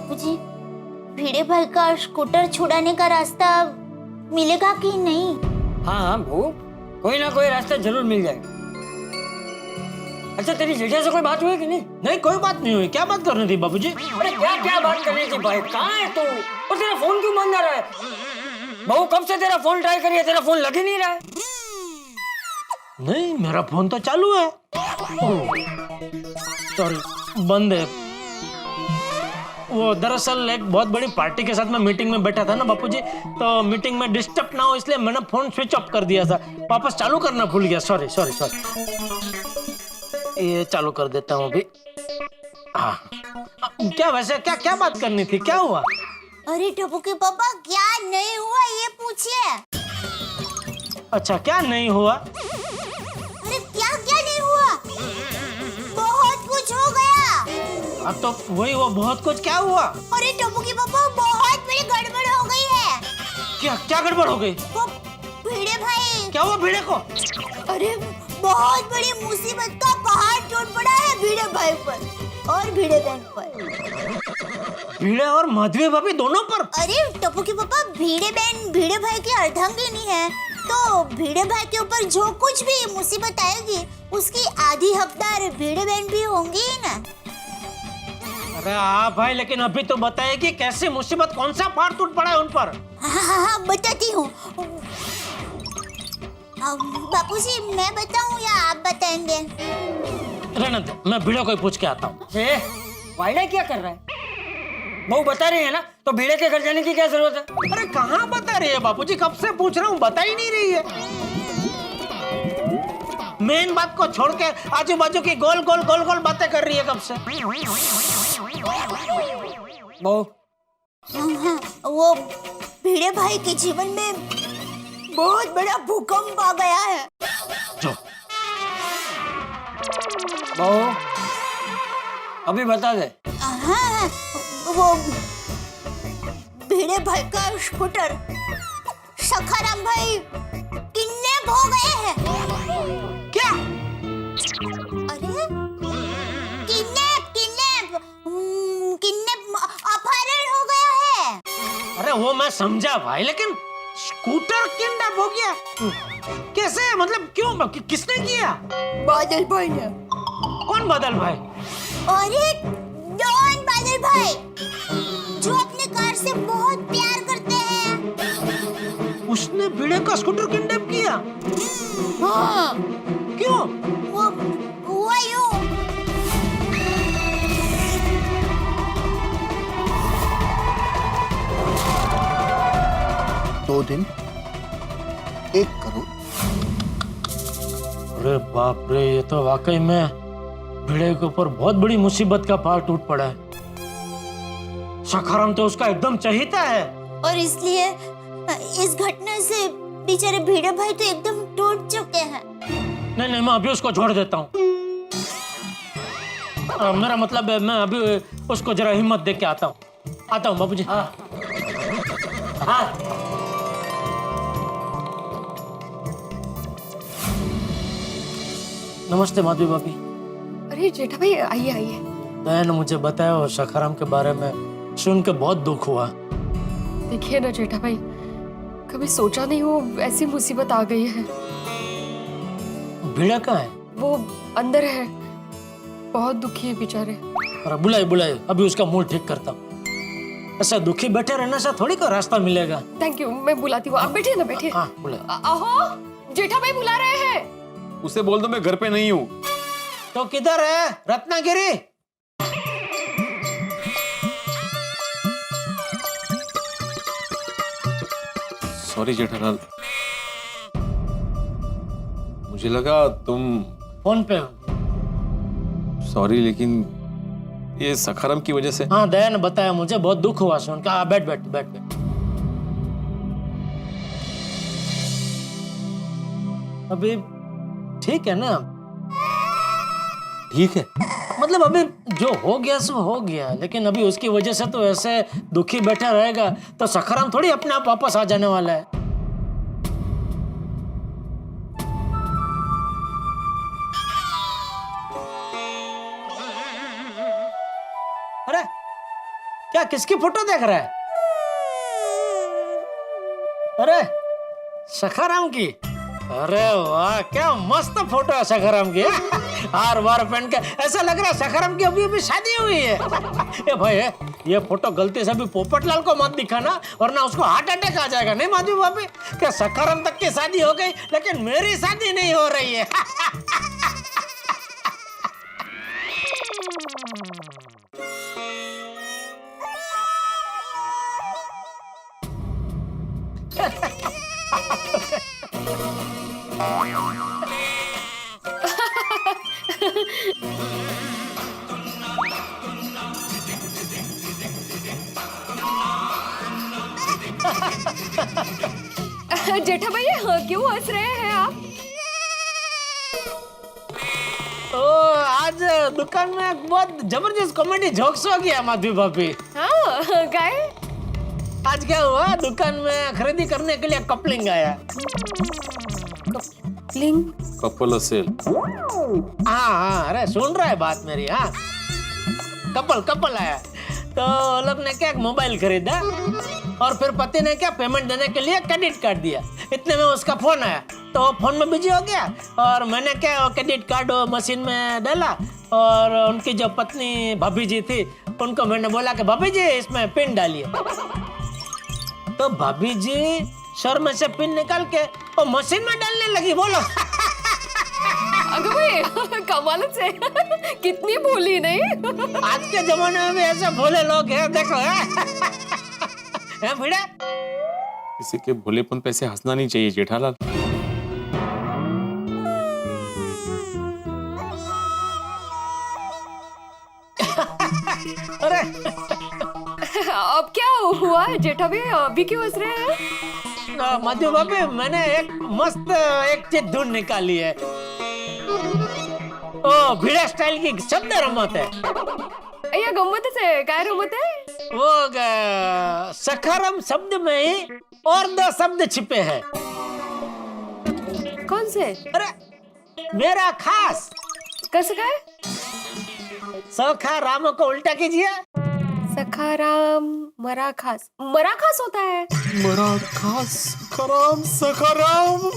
बापूजी, भिड़े भाई का स्कूटर छुड़ाने का रास्ता मिलेगा कि नहीं? हाँ हाँ बहू, कोई ना कोई रास्ता जरूर मिल जाएगा। अच्छा तेरी जेठा से कोई बात हुई कि नहीं? नहीं, कोई बात नहीं हुई। क्या बात करनी थी बाबूजी? अरे क्या क्या बात करनी थी भाई, कहाँ है तू? और तेरा फोन क्यों बंद आ रहा है? बहू कब से तेरा फोन ट्राई करिए, तेरा फोन लग ही नहीं रहा है। नहीं, मेरा फोन तो चालू है। सॉरी, बंद है। वो दरअसल एक बहुत बड़ी पार्टी के साथ मैं मीटिंग में बैठा था ना बापूजी, तो मीटिंग में डिस्टर्ब ना हो इसलिए मैंने फोन स्विच ऑफ कर दिया था। वापस चालू करना भूल गया। Sorry sorry sorry. ये चालू कर देता हूँ अभी। हाँ, क्या वैसे क्या क्या बात करनी थी? क्या हुआ? अरे टप्पू के पापा, क्या नहीं हुआ ये पूछिए। अच्छा, क्या नहीं हुआ? अरे क्या क्या नहीं हुआ? बहुत कुछ हो गया। अब तो वही हुआ, बहुत कुछ। क्या हुआ? अरे टप्पू के पापा, बहुत बड़ी गड़बड़ हो गई है। क्या क्या गड़बड़ हो गई? वो भिड़े भाई। क्या हुआ भिड़े को? अरे बहुत बड़ी मुसीबत का पहाड़ टूट पड़ा है भिड़े भाई पर और भिड़े बहन पर। भिड़े और माधवी भाभी दोनों पर? अरे टप्पू के पापा, भिड़े बहन भिड़े भाई की अर्धांगिनी है, तो भिड़े भाई के ऊपर जो कुछ भी मुसीबत आएगी उसकी आधी हकदार भिड़े बहन भी होंगी ही ना। अरे हाँ भाई, लेकिन अभी तो बताइए कि कैसे मुसीबत, कौन सा पहाड़ टूट पड़ा है उन पर? हाँ, बताती हूँ। बापूजी, मैं बताऊँ या आप बताएंगे? रहने दो, मैं भिड़े को ही पूछ के आता हूँ। वाइडा क्या कर रहा है? बहू बता रही है ना, तो भिड़े के घर जाने की क्या जरूरत है? अरे कहाँ बता रही है बापूजी? कब से पूछ रहा हूँ, बता ही नहीं रही है। मेन बात को छोड़ के आजू बाजू की गोल गोल गोल गोल बातें कर रही है कब से। बहू, हाँ, वो भिड़े भाई के जीवन में बहुत बड़ा भूकंप आ गया है। जो बहू अभी बता दे। हाँ, वो भिड़े भाई का स्कूटर सखाराम भाई किडनैप हो गए हैं। क्या? अरे किडनैप किडनैप किडनैप अपहरण हो गया है। अरे वो मैं समझा भाई, लेकिन स्कूटर किडनैप हो गया कैसे? मतलब क्यों? किसने किया? बादल भाई ने। कौन बादल भाई? अरे डॉन बादल भाई, जो अपने कार से बहुत प्यार करते हैं। उसने भिड़े का स्कूटर किडनैप किया? हाँ। क्यों? वो हुआ यूं। 2 दिन 1 करोड़। अरे बाप रे, ये तो वाकई में भिड़े के ऊपर बहुत बड़ी मुसीबत का पहाड़ टूट पड़ा है। सखाराम तो उसका एकदम चहीता है, और इसलिए इस घटना से बेचारे भिड़े भाई तो एकदम टूट चुके हैं। नहीं नहीं, मैं अभी उसको छोड़ देता हूँ। मेरा मतलब है, मैं अभी उसको जरा हिम्मत दे के आता हूँ बाबूजी। हाँ हाँ। नमस्ते माधवी भाभी। अरे जेठा भाई, आइए आइए। दया ने मुझे बताया और सखाराम के बारे में सुन के बहुत दुख हुआ। देखिए ना जेठा भाई, कभी सोचा नहीं वो ऐसी मुसीबत आ गई है। भिड़ा कहाँ है? वो अंदर है, बहुत दुखी है बेचारे। अरे बुलाए, अभी उसका मूड ठीक करता हूँ। ऐसा दुखी बैठे रहने से थोड़ी कोई रास्ता मिलेगा। थैंक यू, मैं बुलाती हूँ। आप बैठिए ना, बैठिए। हाँ बुलाए। आहो, जेठा भाई बुला रहे हैं। उसे बोल दो मैं घर पे नहीं हूँ। तो किधर है? रत्नागिरी? सॉरी जेठालाल, मुझे लगा तुम फोन पे हो। सॉरी, लेकिन ये सखाराम की वजह से। हाँ, दया ने बताया मुझे, बहुत दुख हुआ सुन के। बैठ बैठ बैठ बैठ। अभी ठीक है ना? ठीक है, मतलब अभी जो हो गया सो हो गया, लेकिन अभी उसकी वजह से तो ऐसे दुखी बैठा रहेगा तो सखाराम थोड़ी अपने आप वापस आ जाने वाला है। अरे क्या किसकी फोटो देख रहा है? अरे सखाराम की। अरे वाह, क्या मस्त फोटो है सखाराम की। हार वार पहन के ऐसा लग रहा है सखाराम की अभी अभी शादी हुई है। ए भाई, ये फोटो गलती से भी पोपटलाल को मत दिखाना, वरना उसको हार्ट अटैक आ जाएगा। नहीं माधवी भाभी, क्या सखाराम तक की शादी हो गई लेकिन मेरी शादी नहीं हो रही है। जेठा भैया क्यों हंस रहे हैं आप? तो आज दुकान में बहुत जबरदस्त कॉमेडी जोक्स हो गया माधवी भाभी। हाँ, गाय आज क्या हुआ, दुकान में खरीदी करने के लिए कपलिंग आया। लिंग कपल असेल। हाँ, अरे सुन रहा है बात मेरी? हाँ, कपल आया तो लोग ने क्या मोबाइल खरीदा और फिर पति ने क्या पेमेंट देने के लिए क्रेडिट कार्ड दिया। इतने में उसका फोन आया तो फोन में बिजी हो गया और मैंने क्या क्रेडिट कार्ड मशीन में डाला और उनकी जो पत्नी भाभी जी थी उनको मैंने बोला कि भाभी जी इसमें पिन डालिए। तो भाभी जी शर में से पिन निकाल के वो मशीन में डालने लगी। बोलो अगर भाई कमाल से कितनी भोली नहीं। आज के जमाने में भी ऐसे भोले लोग हैं, देखो है भिड़ा। किसी के भोलेपन पे ऐसे हंसना नहीं चाहिए जेठालाल। अरे अब क्या हुआ जेठा भैया, अभी क्यों हंस रहे हैं? मधु बाबी, मैंने एक मस्त एक चीज ढूंढ निकाली है। ओ भिड़ा स्टाइल की शब्द रमत है। अय्या गम्मत से काय रमत है? वो सखाराम शब्द में ही और दो शब्द छिपे हैं। कौन से? अरे मेरा खास। कैसे काय? सखा राम को उल्टा कीजिए। सखाराम मराखास। मराखास होता है? मराखास सखाराम सखाराम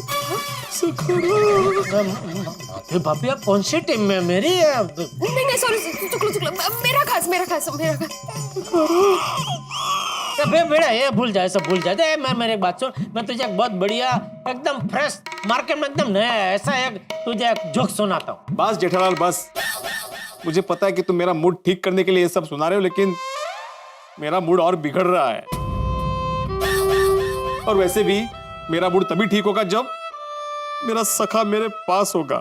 सखाराम। भाभी आप कौन सी टीम में मेरी है? नहीं सॉरी, चुकलो मेरा खास। बेड़ा ये भूल जाए, सब भूल जाए। मैं मेरी बात सुन, मैं तुझे एक बहुत बढ़िया एकदम फ्रेश मार्केट में एकदम नया ऐसा एक तुझे एक जोक सुनाता हूँ। बस जेठालाल बस, मुझे पता है कि तुम मेरा मूड ठीक करने के लिए ये सब सुना रहे हो, लेकिन मेरा मूड और बिगड़ रहा है। और वैसे भी मेरा मूड तभी ठीक होगा जब मेरा सखा मेरे पास होगा।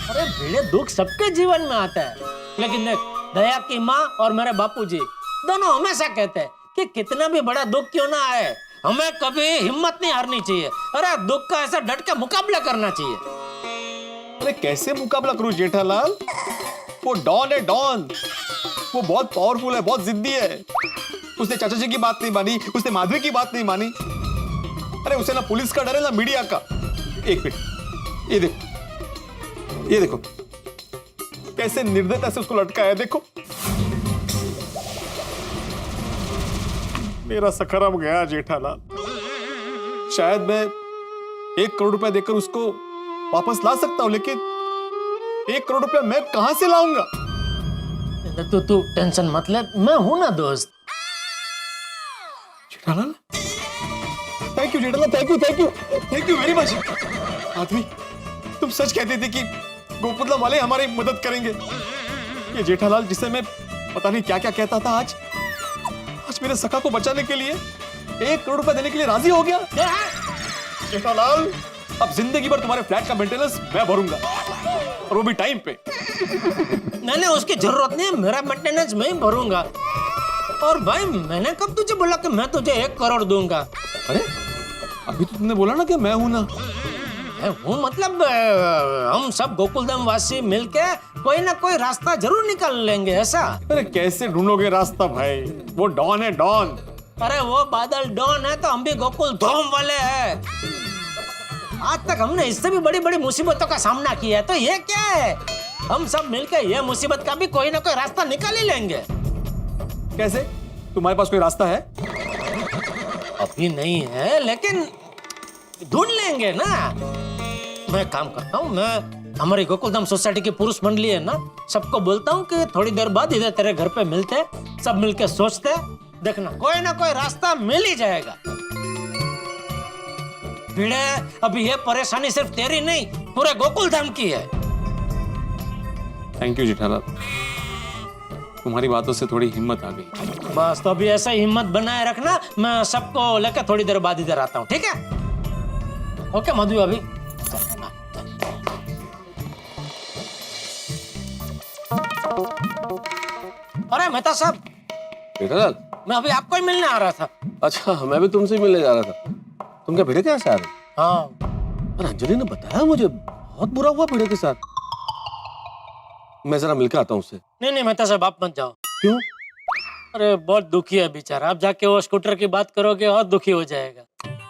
अरे भिड़े, दुख सबके जीवन में आता है, लेकिन देख दया की माँ और मेरे बापूजी दोनों हमेशा कहते हैं कि कितना भी बड़ा दुख क्यों ना आए, हमें कभी हिम्मत नहीं हारनी चाहिए। अरे दुख का ऐसा डट के मुकाबला करना चाहिए। अरे कैसे मुकाबला करूं जेठालाल? वो डॉन है, डॉन। वो बहुत पावरफुल है, बहुत जिद्दी है। उसने चाचा जी की बात नहीं मानी, उसने माधवी की बात नहीं मानी। अरे उसे ना पुलिस का डर है ना मीडिया का। एक मिनट, ये देखो कैसे निर्दयता से उसको लटका है। देखो मेरा सखाराम गया जेठालाल। शायद मैं 1 करोड़ रुपया देकर उसको वापस ला सकता हूं, लेकिन 1 करोड़ रुपया मैं कहां से लाऊंगा? तू टेंशन मत ले, मैं हूं ना दोस्त। Jethalal thank you Jethalal, thank you very much. आदमी तुम सच कहते थे कि गोकुलम वाले हमारी मदद करेंगे। ये जेठालाल जिसे मैं पता नहीं क्या क्या कहता था, आज मेरे सखा को बचाने के लिए 1 करोड़ रुपया देने के लिए राजी हो गया। जेठालाल अब जिंदगी भर तुम्हारे फ्लैट का मेंटेनेंस मैं भरूंगा, और वो भी टाइम पे। नहीं, उसकी जरूरत नहीं है, मेरा मेंटेनेंस मैं ही भरूंगा। और भाई मैंने कब तुझे बोला कि मैं तुझे 1 करोड़ दूंगा? अरे अभी तो तुमने बोला ना कि मैं हूं ना। मैं हूँ मतलब हम सब गोकुलधाम वासी मिलके कोई ना कोई रास्ता जरूर निकाल लेंगे, ऐसा। अरे कैसे ढूंढोगे रास्ता भाई? वो डॉन है, डॉन। अरे वो बादल डॉन है तो हम भी गोकुल धाम वाले हैं। आज तक हमने इससे भी बड़ी बड़ी मुसीबतों का सामना किया है, तो ये क्या है? हम सब मिलके ये मुसीबत का भी कोई ना कोई रास्ता निकाल ही लेंगे। कैसे? तुम्हारे पास कोई रास्ता है? अभी नहीं है लेकिन ढूंढ लेंगे ना। मैं काम करता हूँ, मैं हमारी गोकुलधाम सोसाइटी की पुरुष मंडली है ना, सबको बोलता हूँ कि थोड़ी देर बाद इधर तेरे घर पे मिलते, सब मिलके सोचते, देखना कोई ना कोई रास्ता मिल ही जाएगा। भिड़े, अभी ये परेशानी सिर्फ तेरी नहीं, पूरे गोकुलधाम की है। थैंक यू जेठालाल, तुम्हारी बातों से थोड़ी हिम्मत आ गई। बस तो अभी ऐसा ही हिम्मत बनाए रखना, मैं सबको लेकर थोड़ी देर बाद इधर आता हूँ, ठीक है? ओके मधु, अभी अरे मेहता साहब, जेठालाल, मैं अभी आपको ही मिलने आ रहा था। अच्छा मैं भी तुमसे मिलने जा रहा था। तुम क्या भिड़े के यहाँ से आ रहे हो? हाँ, पर अंजलि ने बताया मुझे बहुत बुरा हुआ भिड़े के साथ। मैं जरा मिलकर आता हूँ उससे। नहीं मेहता साहब, आप मत जाओ। क्यों? अरे बहुत दुखी है बेचारा, आप जाके वो स्कूटर की बात करोगे और दुखी हो जाएगा।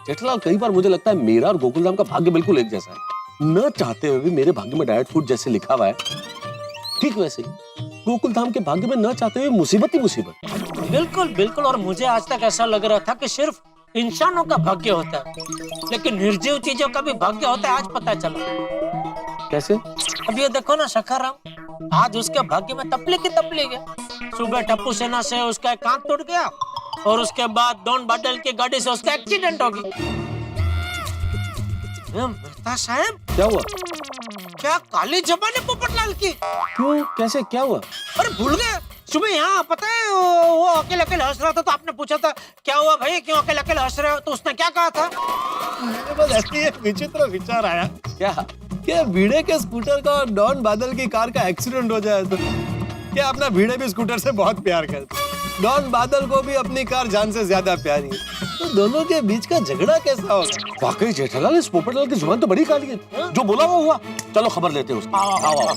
जेठालाल, कई बार मुझे लगता है मेरा और गोकुलधाम का भाग्य बिल्कुल एक जैसा है। न चाहते हुए भी मेरे भाग्य में डाइट फूड जैसे लिखा हुआ है, ठीक वैसे ही गोकुलधाम के भाग्य में न चाहते हुए मुसीबत ही मुसीबत। बिल्कुल बिल्कुल, और मुझे आज तक ऐसा लग रहा था कि सिर्फ इंसानों का भाग्य होता है, लेकिन निर्जीव चीजों का भी भाग्य होता है, आज पता चला। कैसे? अब ये देखो ना सखाराम, आज उसके भाग्य में तपली की तपली गया। सुबह टप्पू सेना से उसका एक कान टूट गया और उसके बाद डॉन बादल की गाड़ी से उसका एक्सीडेंट हो गया। मेहता साहब, क्या हुआ? क्या काली जबान है पोपटलाल की? क्यों? कैसे? क्या हुआ? अरे भूल गए, सुबह यहाँ पता है वो अकेले अकेले हंस रहा था, तो आपने पूछा था क्या हुआ भाई, क्यों अकेले अकेले हंस रहे हो, तो उसने क्या कहा था? मेरे पास ऐसे ही एक विचित्र विचार आया क्या? कि भिड़े के स्कूटर का और डॉन बादल की कार का एक्सीडेंट हो जाए तो क्या अपना भिड़े भी स्कूटर से बहुत प्यार करता है, डॉन बादल को भी अपनी कार जान से ज्यादा प्यारी है, तो दोनों के बीच का झगड़ा कैसा होगा? वाकई जेठालाल, इस पोपटलाल की जुबान तो बड़ी काली है। जो बोला वो हुआ। चलो खबर लेते हैं उसकी। आओ।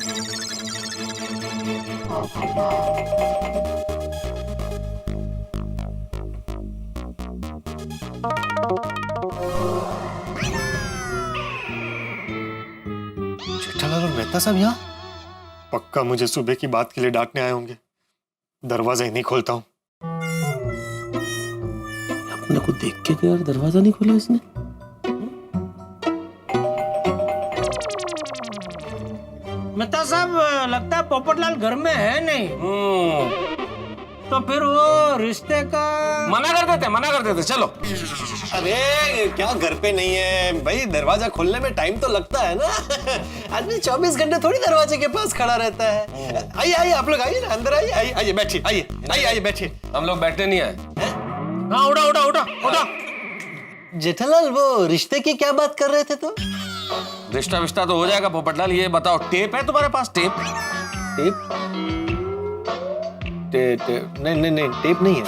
जेठालाल और मेहता साहब यहाँ? पक्का मुझे सुबह की बात के लिए डांटने आए होंगे। दरवाजा ही नहीं खोलता हूँ। अपने को देख के यार दरवाजा नहीं खोला इसने। मेहता साहब, लगता है पोपटलाल घर में है नहीं। तो फिर वो रिश्ते का मना कर देते चलो। अरे क्या घर पे नहीं है भाई, दरवाजा खोलने में टाइम तो लगता है ना। आदमी 24 घंटे थोड़ी दरवाजे के पास खड़ा रहता है। आइए आप लोग आइए ना, अंदर आइए बैठिए, आइए बैठिए। हम लोग बैठने नहीं आए। हाँ, उठा। जेठालाल, वो रिश्ते की क्या बात कर रहे थे तो? रिश्ता विश्ता तो हो जाएगा पोपटलाल, ये बताओ टेप है तुम्हारे पास? टेप नहीं टेप नहीं है।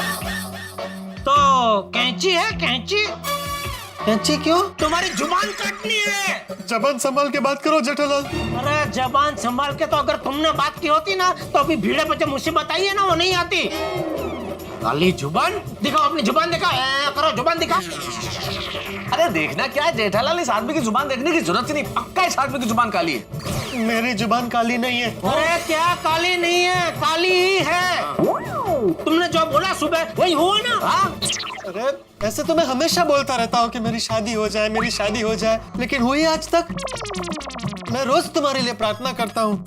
तो कैंची है? कैंची क्यों? तुम्हारी जुबान काटनी है। जबान संभाल के बात करो जेठालाल। अरे जबान संभाल के, तो अगर तुमने बात की होती ना, तो अभी भीड़े पे जो मुसीबत आई है ना, वो नहीं आती। काली जुबान दिखाओ, अपनी जुबान दिखा, करो जुबान दिखा। अरे देखना क्या है जेठालाल, इस आदमी की जुबान देखने की जरूरत ही नहीं। पक्का इस आदमी की जुबान काली है। मेरी जुबान काली नहीं है। अरे क्या काली नहीं है, काली ही है। तुमने जो बोला सुबह वही हुआ ना? हाँ? अरे ऐसे तो मैं हमेशा बोलता रहता हूँ कि मेरी शादी हो जाए, लेकिन हुई आज तक? मैं रोज तुम्हारे लिए प्रार्थना करता हूँ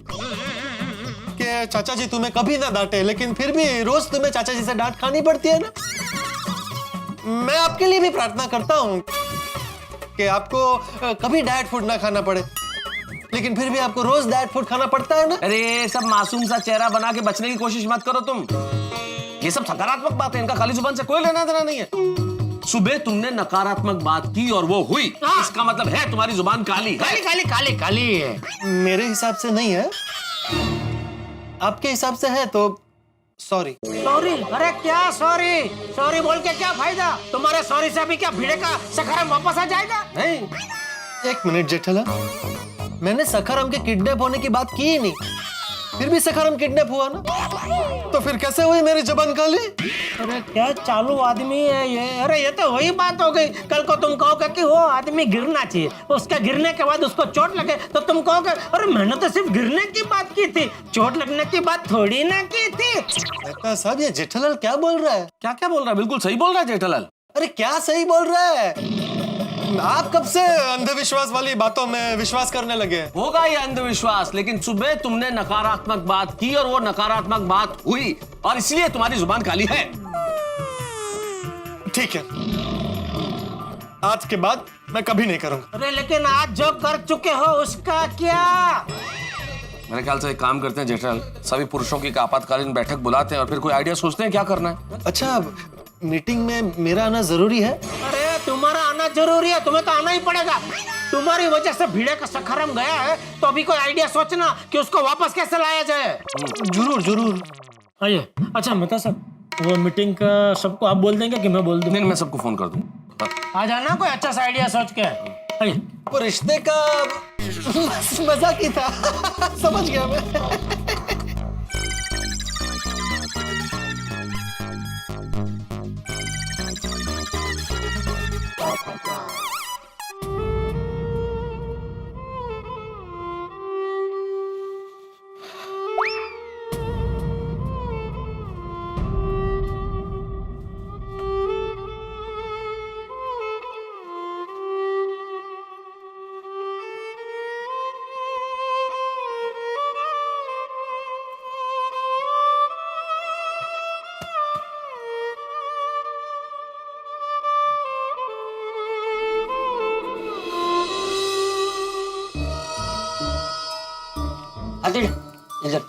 कि चाचा जी तुम्हें कभी ना डांटे, लेकिन फिर भी रोज तुम्हें चाचा जी से डांट खानी पड़ती है ना। मैं आपके लिए भी प्रार्थना करता हूँ कि आपको कभी डाइट फूड ना खाना पड़े, लेकिन फिर भी आपको रोज डाइट फूड खाना पड़ता है ना। अरे सब मासूम सा चेहरा बना के बचने की कोशिश मत करो तुम। ये सब सकारात्मक बात है, इनका खाली जुबान से कोई लेना देना नहीं है। सुबह तुमने नकारात्मक बात की और वो हुई, इसका मतलब है तुम्हारी जुबान काली है। काली है। मेरे हिसाब से नहीं है, आपके हिसाब से है तो सॉरी। अरे क्या सॉरी बोल के क्या फायदा? तुम्हारे सॉरी से अभी क्या भिड़े का सखाराम वापस आ जाएगा? नहीं, एक मिनट जेठालाल, मैंने सखाराम के किडनैप होने की बात की ही नहीं, फिर भी सखाराम किडनैप हुआ ना, तो फिर कैसे हुई मेरी जुबान काली? अरे क्या चालू आदमी है ये। अरे ये तो वही बात हो गई, कल को तुम कहोगे कि वो आदमी गिरना चाहिए, उसका गिरने के बाद उसको चोट लगे तो तुम कहोगे अरे मैंने तो सिर्फ गिरने की बात की थी, चोट लगने की बात थोड़ी ना की थी। मेहता साहब, ये जेठालाल क्या बोल रहा है? क्या क्या बोल रहा है? बिल्कुल सही बोल रहा है जेठालाल। अरे क्या सही बोल रहा है? आप कब से अंधविश्वास वाली बातों में विश्वास करने लगे हैं? होगा ये अंधविश्वास, लेकिन सुबह तुमने नकारात्मक बात की और वो नकारात्मक बात हुई, और इसलिए तुम्हारी जुबान काली है। ठीक है, आज के बाद मैं कभी नहीं करूंगा। अरे लेकिन आज जो कर चुके हो उसका क्या? मेरे ख्याल से एक काम करते हैं जेठालाल, सभी पुरुषों की एक आपातकालीन बैठक बुलाते हैं और फिर कोई आइडिया सोचते हैं क्या करना है। अच्छा, मीटिंग में मेरा आना जरूरी है? अरे तुम्हारा आना जरूरी है, तुम्हें तो आना ही पड़ेगा। तुम्हारी वजह से भिड़े का सखाराम गया है, तो अभी कोई आइडिया सोचना कि उसको वापस कैसे लाया जाए। जरूर जरूर। आइए। अच्छा मेहता साहब, वो मीटिंग का सबको आप बोल देंगे कि मैं बोल दूं? नहीं, मैं सबको फोन कर दूं। आ जाना कोई अच्छा सा आइडिया सोच के। आइए। वो रिश्ते का मजाक ही था। समझ गया मैं। आदिल, इधर।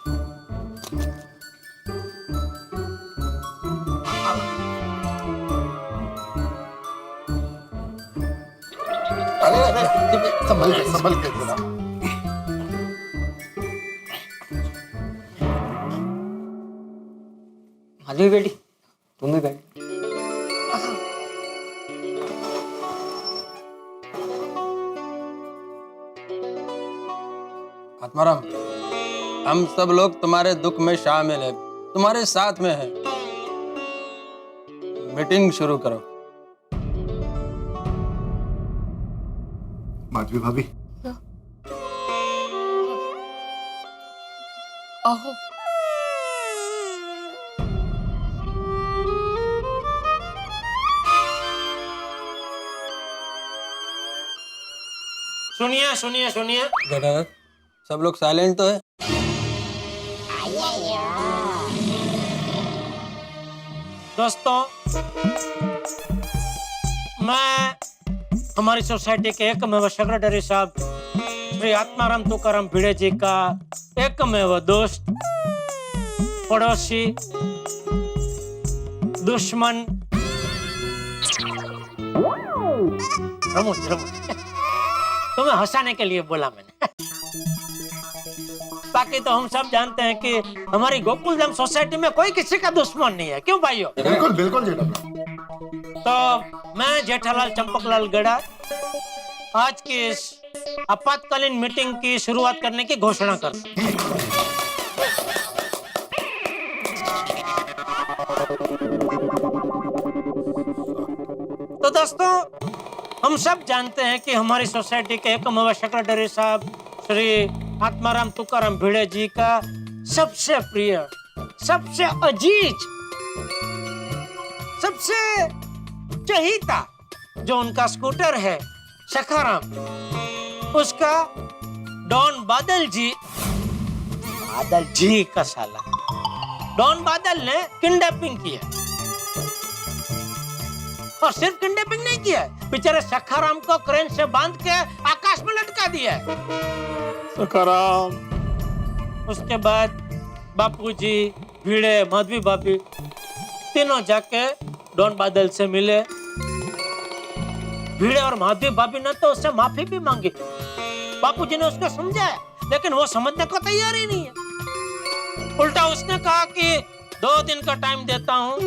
अरे संभल के जरा। माधवी बेटी, तुम भी बैठ। आत्माराम, हम सब लोग तुम्हारे दुख में शामिल हैं, तुम्हारे साथ में हैं। मीटिंग शुरू करो। माधवी भाभी, आओ। सुनिए सुनिए सुनिए। जेठालाल, सब लोग साइलेंट तो है? दोस्तों, मैं हमारी सोसाइटी के एकमेव सेक्रेटरी साहब श्री आत्माराम तुकाराम भिड़े जी का एकमेव दोस्त, पड़ोसी, दुश्मन, रमुज तुम्हें हंसाने के लिए बोला मैंने। बाकी तो हम सब जानते हैं कि हमारी गोकुलधाम सोसाइटी में कोई किसी का दुश्मन नहीं है, क्यों भाइयों? बिल्कुल बिल्कुल जेठालाल। तो मैं जेठालाल चंपकलाल गड़ा आज की इस आपातकालीन मीटिंग की शुरुआत करने की घोषणा करता हूं। तो दोस्तों, हम सब जानते हैं कि हमारी सोसाइटी के एकमेव सेक्रेटरी साहब श्री आत्माराम तुकाराम भिड़े जी का सबसे प्रिय, सबसे अजीज, सबसे चहीता जो उनका स्कूटर है सखाराम, उसका डॉन बादल जी का साला डॉन बादल ने किडनैपिंग किया। और सिर्फ किडनैपिंग नहीं किया, बेचारे सखाराम को क्रेन से बांध के आकाश में लटका दिया। सखाराम। उसके बाद बापूजी, भिड़े, माधवी भाभी तीनों जाके डॉन बादल से मिले। भिड़े और माधवी भाभी ने तो उससे माफी भी मांगी। बापूजी ने उसको समझाया, लेकिन वो समझने को तैयार ही नहीं है। उल्टा उसने कहा कि 2 दिन का टाइम देता हूँ,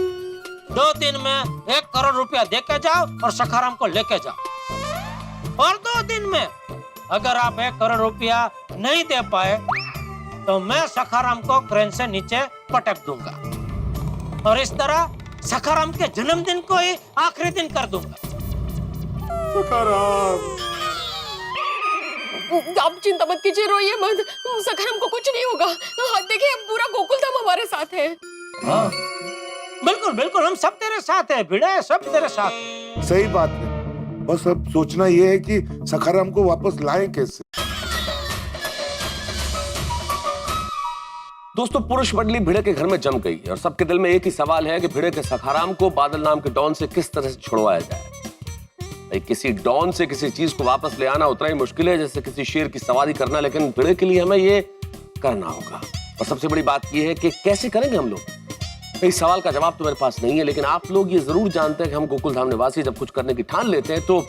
2 दिन में 1 करोड़ रुपया देके जाओ और सखाराम को लेके जाओ। और 2 दिन में अगर आप 1 करोड़ रुपया नहीं दे पाए तो मैं सखाराम को क्रेन से नीचे पटक दूंगा और इस तरह सखाराम के जन्मदिन को ही आखिरी दिन कर दूंगा। सखाराम, आप चिंता मत कीजिए, रोइए मत। सखाराम को कुछ नहीं होगा। हाँ, देखिए पूरा गोकुल धाम हमारे साथ है। हाँ बिल्कुल बिल्कुल, हम सब तेरे साथ है भिड़े, सब तेरे साथ है। सही बात है, बस अब सोचना ये है कि सखाराम को वापस लाएं कैसे। दोस्तों, पुरुष मंडली भिड़े के घर में जम गई और सबके दिल में एक ही सवाल है कि भिड़े के सखाराम को बादल नाम के डॉन से किस तरह से छुड़वाया जाए। भाई, किसी डॉन से किसी चीज को वापस ले आना उतना ही मुश्किल है जैसे किसी शेर की सवारी करना, लेकिन भिड़े के लिए हमें ये करना होगा। और सबसे बड़ी बात यह है कि कैसे करेंगे हम लोग। इस सवाल का जवाब तो मेरे पास नहीं है, लेकिन आप लोग ये जरूर जानते हैं कि हम गोकुल धाम निवासी जब कुछ करने की ठान लेते हैं तो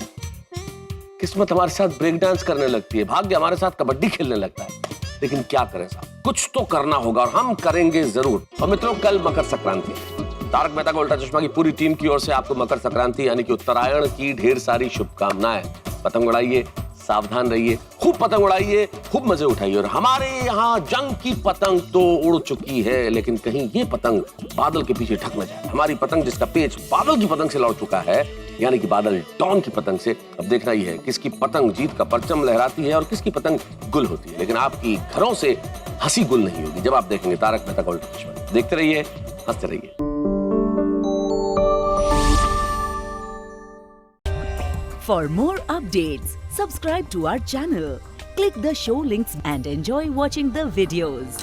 किस्मत हमारे साथ ब्रेक डांस करने लगती है, भाग्य हमारे साथ कबड्डी खेलने लगता है। लेकिन क्या करें साहब, कुछ तो करना होगा और हम करेंगे जरूर। और मित्रों, कल मकर संक्रांति है। तारक मेहता का उल्टा चश्मा की पूरी टीम की ओर से आपको मकर संक्रांति यानी कि उत्तरायण की ढेर सारी शुभकामनाएं। पतंग उड़ाइए, सावधान रहिए, खूब पतंग उड़ाइए, खूब मजे उठाइए। और हमारे यहाँ जंग की पतंग तो उड़ चुकी है, लेकिन कहीं ये पतंग बादल के पीछे ढक न जाए। हमारी पतंग जिसका पेच बादल की पतंग से लड़ चुका है, यानी कि बादल डॉन की पतंग से। अब देखना ही है किसकी पतंग जीत का परचम लहराती है और किसकी पतंग गुल होती है। लेकिन आपकी घरों से हंसी गुल नहीं होगी जब आप देखेंगे तारक मेहता का उल्टा चश्मा। देखते रहिए, हंसते रहिए। For more updates, subscribe to our channel, click the show links and enjoy watching the videos.